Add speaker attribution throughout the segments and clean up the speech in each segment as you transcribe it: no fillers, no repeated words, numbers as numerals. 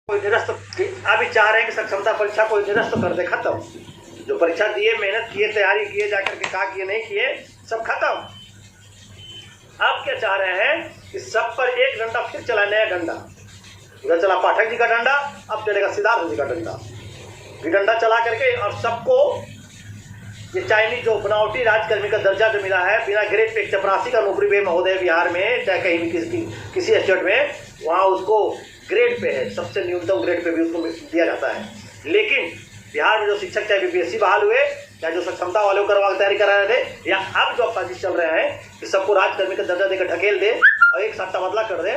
Speaker 1: कोई निरस्त अभी चाह रहे हैं कि सक्षमता परीक्षा को निरस्त कर दे, खत्म। जो परीक्षा दिए, मेहनत किए, तैयारी किए, जाकर के कहा किए नहीं किए, सब खत्म। अब क्या चाह रहे हैं कि सब पर एक डंडा फिर चला, नया डंडा। उधर चला पाठक जी का डंडा, अब चलेगा सिद्धार्थ जी का डंडा। ये डंडा चला करके और सबको ये चाइनीज जो बनावटी राजकर्मी का दर्जा जो मिला है, बिना ग्रेड पे 84 का नौकरी पे महोदय बिहार में, चाहे कहीं भी किसी स्टेट में, वहाँ उसको ग्रेड पे है, सबसे न्यूनतम ग्रेड पे भी उसको दिया जाता है। लेकिन बिहार में जो शिक्षक चाहे बीपीएससी बहाल हुए, चाहे जो सक्षमता वाले को करवा तैयारी करा रहे थे, या अब जो साजिश चल रहे हैं कि सबको राजकर्मी का दर्जा देकर ढकेल दे और एक साथ तबादला कर दे,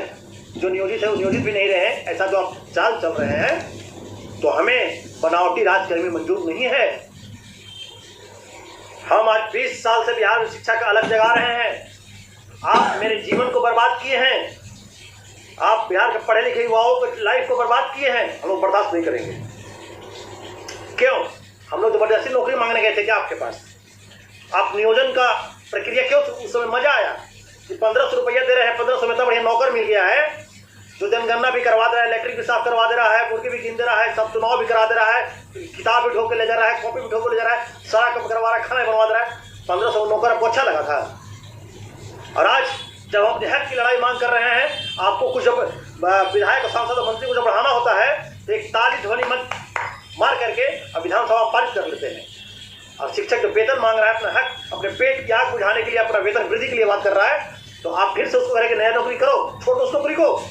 Speaker 1: जो नियोजित है वो नियोजित भी नहीं रहे, ऐसा जो आप चाल चल रहे हैं, तो हमें बनावटी राजकर्मी मंजूर नहीं है। हम आज 20 साल से बिहार में शिक्षा का अलग जगा रहे हैं। आप मेरे जीवन को बर्बाद किए हैं, आप बिहार के पढ़े लिखे युवाओं की लाइफ को बर्बाद किए हैं। हम लोग बर्दाश्त नहीं करेंगे। क्यों? हम लोग जबरदस्ती नौकरी मांगने गए थे क्या आपके पास? आप नियोजन का प्रक्रिया क्यों? उस समय मजा आया कि 1500 रुपया दे रहे हैं, 1500 में इतना बढ़िया नौकर मिल गया है जो जनगणना भी करवा दे रहा है, इलेक्ट्रिक भी साफ करवा दे रहा है, मुर्गी भी गिन दे रहा है, सब चुनाव भी करा दे रहा है, किताब भी ढो के ले जा रहा है, कॉपी भी ढो के ले जा रहा है, सारा काम करवा रहा है, खाना बनवा दे रहा है। 1500 नौकर आपको अच्छा लगा था। और आज जब हम अपने हक की लड़ाई मांग कर रहे हैं, आपको कुछ विधायक, सांसद, मंत्री को जब बढ़ाना होता है तो एक ताली ध्वनि मत मार करके अब विधानसभा पारित कर लेते हैं। और शिक्षक जो वेतन मांग रहा है, अपना हक, अपने पेट की आग बुझाने के लिए, अपना वेतन वृद्धि के लिए बात कर रहा है, तो आप फिर से उसको करेंगे नया नौकरी करो, छोड़ दो उस नौकरी को।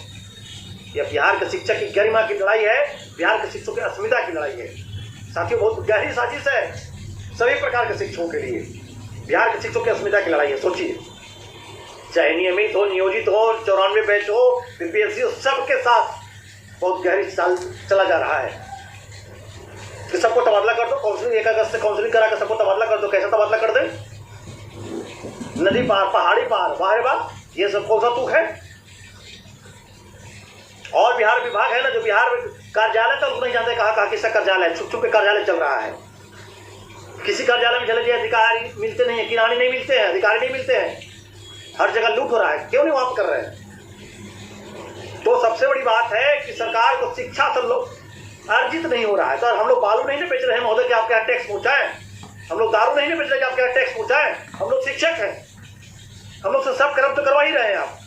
Speaker 1: यह बिहार के शिक्षक की गरिमा की लड़ाई है, बिहार के शिक्षकों की अस्मिता की लड़ाई है। साथियों, बहुत गहरी साजिश है सभी प्रकार के शिक्षकों के लिए। बिहार के शिक्षकों की अस्मिता की लड़ाई है। सोचिए, चाहे नियमित हो, नियोजित हो, 94 बैच हो, बीपीएससी हो, सबके साथ बहुत गहरी साल चला जा रहा है कि सबको तबादला कर दो। काउंसलिंग 1 अगस्त से काउंसलिंग करा कर सबको तबादला कर दो। कैसा तबादला कर दे? नदी पार, पहाड़ी पार, वाह वाह, ये सब कौन सा तुक है? और बिहार विभाग है ना, जो बिहार कार्यालय तक नहीं जानते कहाँ किसका कार्यालय, छुप छुप के कार्यालय चल रहा है। किसी कार्यालय में चले जाइए, अधिकारी मिलते नहीं है, किरानी नहीं मिलते हैं, अधिकारी नहीं मिलते हैं, हर जगह लूट हो रहा है। क्यों नहीं वहां कर रहे हैं? तो सबसे बड़ी बात है कि सरकार को शिक्षा से अर्जित नहीं हो रहा है। तो हम लोग बालू नहीं ना बेच रहे हैं महोदय कि आपके यहाँ टैक्स पहुंचाएं, हम लोग दारू नहीं ना बेच रहे कि आपके यहाँ टैक्स पहुंचाएं। हम लोग शिक्षक हैं, हम लोग से सब कर्म तो करवा ही रहे हैं। आप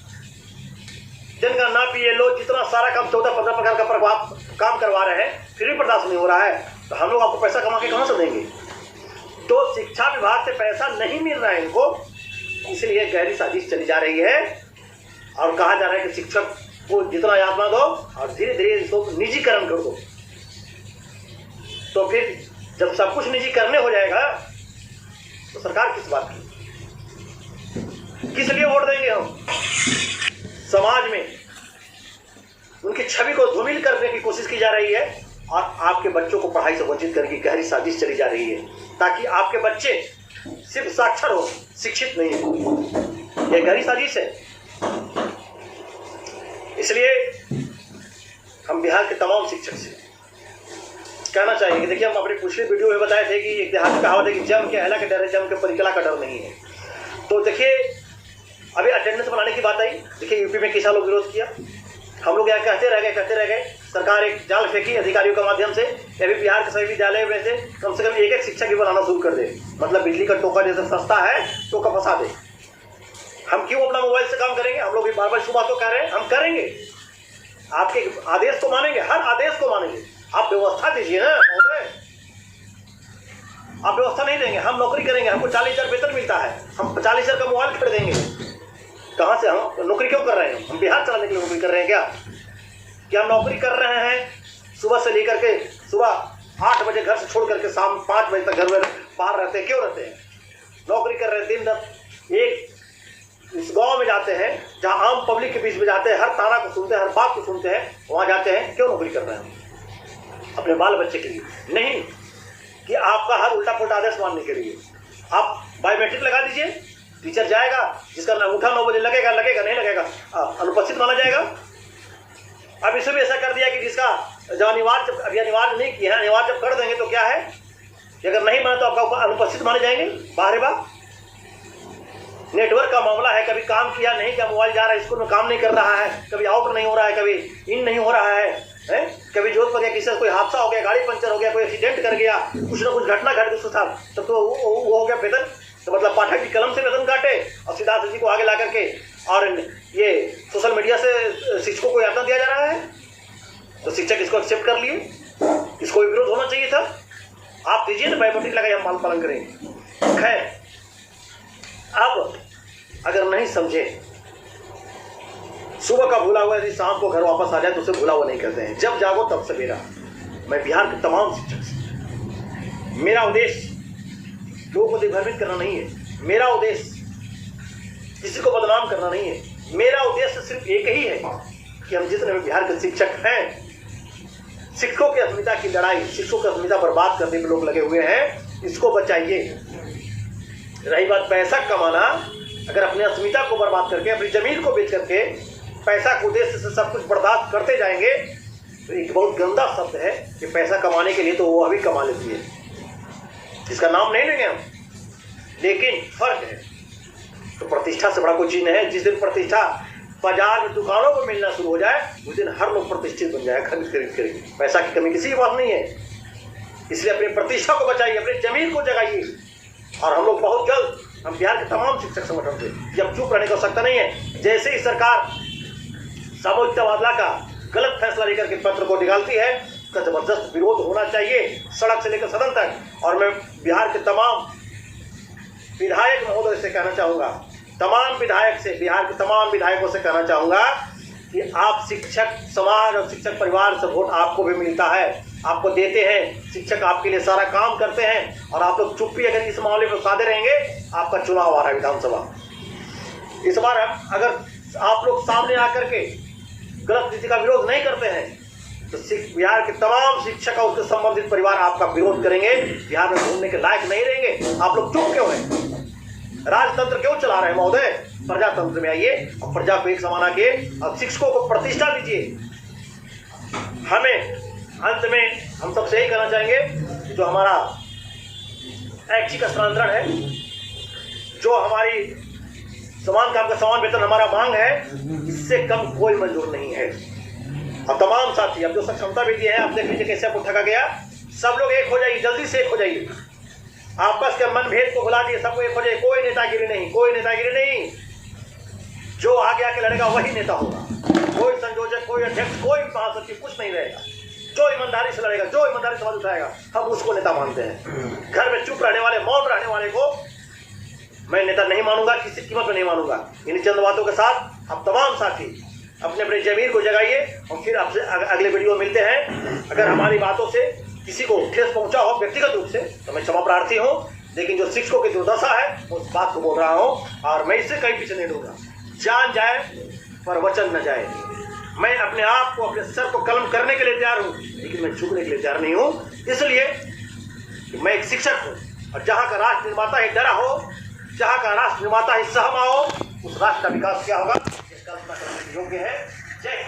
Speaker 1: जनगणना, पीएलओ, जितना सारा काम 14-15 प्रकार का प्रभाव काम करवा रहे हैं, फिर भी बर्दाश्त नहीं हो रहा है, तो हम लोग आपको पैसा कमा के कहाँ से देंगे? तो शिक्षा विभाग से पैसा नहीं मिल रहा है इनको, इसलिए गहरी साजिश चली जा रही है। और कहा जा रहा है कि शिक्षक को जितना यातना दो और धीरे धीरे इसको निजीकरण कर दो। तो फिर जब सब कुछ निजीकरण हो जाएगा तो सरकार किस बात की, किस लिए वोट देंगे हम? समाज में उनकी छवि को धूमिल करने की कोशिश की जा रही है और आपके बच्चों को पढ़ाई से वंचित करने की गहरी साजिश चली जा रही है, ताकि आपके बच्चे सिर्फ साक्षर हो, शिक्षित नहीं हो। यह गहरी साजिश है। इसलिए हम बिहार के तमाम शिक्षक से कहना चाहिए कि देखिए, हम अपने पिछले वीडियो में बताए थे कि एक देहाती कहावत है कि जम के अहला का डर है, जम के परिकला का डर नहीं है। तो देखिए, अभी अटेंडेंस बनाने की बात आई। देखिए, यूपी में किसान लोग विरोध किया, हम लोग यहाँ कहते रह गए। सरकार एक जाल फेंकी अधिकारियों के माध्यम से, अभी बिहार के सभी विद्यालय में से कम 1 शिक्षक भी बनाना शुरू कर दे। मतलब बिजली का टोका जैसे सस्ता है, टोका फंसा दे। हम क्यों अपना मोबाइल से काम करेंगे? हम लोग भी बार-बार सुबह तो कह रहे हैं, हम करेंगे, आपके आदेश को मानेंगे, हर आदेश को मानेंगे। आप व्यवस्था दीजिए ना महोदय, आप व्यवस्था नहीं देंगे, हम नौकरी करेंगे। हमको 40,000 वेतन मिलता है, हम 40,000 का मोबाइल खरीदेंगे। कहाँ से? हम नौकरी क्यों कर रहे हैं? हम बिहार चलाने के लिए नौकरी कर रहे हैं क्या हम नौकरी कर रहे हैं? सुबह से लेकर के सुबह 8 बजे घर से छोड़ करके शाम 5 बजे तक घर में बाहर रहते हैं। क्यों रहते हैं? नौकरी कर रहे हैं, दिन रात। एक इस गांव में जाते हैं जहां आम पब्लिक के बीच में जाते हैं, हर ताना को सुनते हैं, हर बात को सुनते हैं, वहां जाते हैं। क्यों नौकरी कर रहे हैं? अपने बाल बच्चे के लिए नहीं कि आपका हर उल्टा पुल्टा आदेश मानने के लिए। आप बायोमेट्रिक लगा दीजिए, टीचर जाएगा, जिसका अंगूठा 9 बजे लगेगा नहीं लगेगा, अनुपस्थित माना जाएगा। अब इसे भी ऐसा कर दिया कि जिसका जब अनिवार्य नहीं किया है, अनिवार्य जब कर देंगे तो क्या है कि अगर नहीं माने तो आपका अनुपस्थित माने जाएंगे। बाहर बात नेटवर्क का मामला है, कभी काम किया नहीं किया, मोबाइल जा रहा है, स्कूल में काम नहीं कर रहा है, कभी आउट नहीं हो रहा है, कभी इन नहीं हो रहा है, कभी गया, किसी से कोई हादसा हो गया, गाड़ी पंचर हो गया, कोई एक्सीडेंट कर गया, कुछ ना कुछ घटना घट गई उसके साथ, तब तो वो हो गया वेतन। तो मतलब पाठक की कलम से वेतन काटे और सिद्धार्थ जी को आगे ला करके और ये सोशल मीडिया से शिक्षकों को यातना दिया जा रहा है। तो शिक्षक इसको एक्सेप्ट कर लिए, इसको विरोध होना चाहिए था। आप दीजिए ना, बायोमेट्रिक लगाइए, हम पालन करेंगे। खैर, अब अगर नहीं समझे, सुबह का भूला हुआ यदि शाम को घर वापस आ जाए तो उसे भूला हुआ नहीं कहते हैं। जब जागो तब सवेरा। मैं बिहार के तमाम शिक्षक से, मेरा उद्देश्य लोगों को दिग्भ्रमित करना नहीं है, मेरा उद्देश्य किसी को बदनाम करना नहीं है। मेरा उद्देश्य सिर्फ एक ही है कि हम जितने भी बिहार के शिक्षक हैं, शिक्षकों की अस्मिता की लड़ाई, शिक्षकों की अस्मिता बर्बाद करने में लोग लगे हुए हैं, इसको बचाइए। रही बात पैसा कमाना, अगर अपनी अस्मिता को बर्बाद करके, अपनी जमीन को बेच करके पैसा के उद्देश्य से सब कुछ बर्बाद करते जाएंगे तो एक बहुत गंदा शब्द है कि पैसा कमाने के लिए तो वो अभी कमा लेती है, इसका नाम नहीं लेंगे हम, लेकिन फर्क है। तो प्रतिष्ठा से बड़ा कोई चीज नहीं है। जिस दिन प्रतिष्ठा बाजार में दुकानों को मिलना शुरू हो जाए उस दिन हर लोग प्रतिष्ठित बन जाए, खरीद करेंगे। पैसा की कमी किसी की बात नहीं है, इसलिए अपनी प्रतिष्ठा को बचाइए, अपनी जमीन को जगाइए। और हम लोग बहुत जल्द, हम बिहार के तमाम शिक्षक संगठन से, जब चुप रहने की आवश्यकता नहीं है। जैसे ही सरकार सामूहिक तबादला का गलत फैसला लेकर के पत्र को निकालती है, उसका जबरदस्त विरोध होना चाहिए, सड़क से लेकर सदन तक। और मैं बिहार के तमाम विधायक महोदय से कहना चाहूँगा, तमाम विधायक से, बिहार के तमाम विधायकों से कहना चाहूँगा कि आप शिक्षक समाज और शिक्षक परिवार से वोट आपको भी मिलता है, आपको देते हैं, शिक्षक आपके लिए सारा काम करते हैं। और आप लोग चुप्पी अगर इस मामले पर साधे रहेंगे, आपका चुनाव आ रहा है विधानसभा। इस बार हम अगर आप लोग सामने आकर के गलत नीति का विरोध नहीं करते हैं तो बिहार के तमाम शिक्षक और उसके संबंधित परिवार आपका विरोध करेंगे, बिहार में घूमने के लायक नहीं रहेंगे। आप लोग चुप क्यों हैं? राजतंत्र क्यों चला रहे हैं महोदय? प्रजातंत्र में आइए और प्रजा को एक समान आके और शिक्षकों को प्रतिष्ठा दीजिए। हमें अंत में हम सबसे यही कहना चाहेंगे, जो हमारा ऐच्छिक स्थानांतरण है, जो हमारी समान काम का समान वेतन हमारा मांग है, इससे कम कोई मंजूर नहीं है। और तमाम साथी, अब जो सक्षमता भी दिए हैं, आप देख लीजिए कैसे आपको ठगा गया। सब लोग एक हो जाइए, जल्दी से एक हो जाइए, आपस के मनभेद को भुला दिए, सबको एक हो जाइए। कोई नेतागिरी नहीं, कोई नेतागिरी नहीं। जो आगे आके लड़ेगा वही नेता होगा। कोई संयोजक, कोई अध्यक्ष, कोई महासचिव कुछ नहीं रहेगा। जो ईमानदारी से लड़ेगा, जो ईमानदारी से आवाज उठाएगा, हम उसको नेता मानते हैं। घर में चुप रहने वाले, मौन रहने वाले को मैं नेता नहीं मानूंगा, किसी कीमत में नहीं मानूंगा। इन चंद बातों के साथ आप तमाम साथी अपने अपने जमीन को जगाइए और फिर आपसे अगले वीडियो मिलते हैं। अगर हमारी बातों से किसी को ठेस पहुंचा हो व्यक्तिगत रूप से तो मैं क्षमा प्रार्थी हूं, लेकिन जो शिक्षकों की दुर्दशा है उस बात को बोल रहा हूं और मैं इससे कहीं पीछे नहीं दूंगा। जान जाए पर वचन न जाए। मैं अपने आप को, अपने सर को कलम करने के लिए तैयार हूं, लेकिन मैं झुकने के लिए तैयार नहीं हूं। इसलिए मैं एक शिक्षक हूं और जहां का राष्ट्र निर्माता ही डरा हो, जहां का राष्ट्र निर्माता ही सहमा हो, उस राष्ट्र का विकास क्या होगा, इसका कल्पना करने योग्य है। जय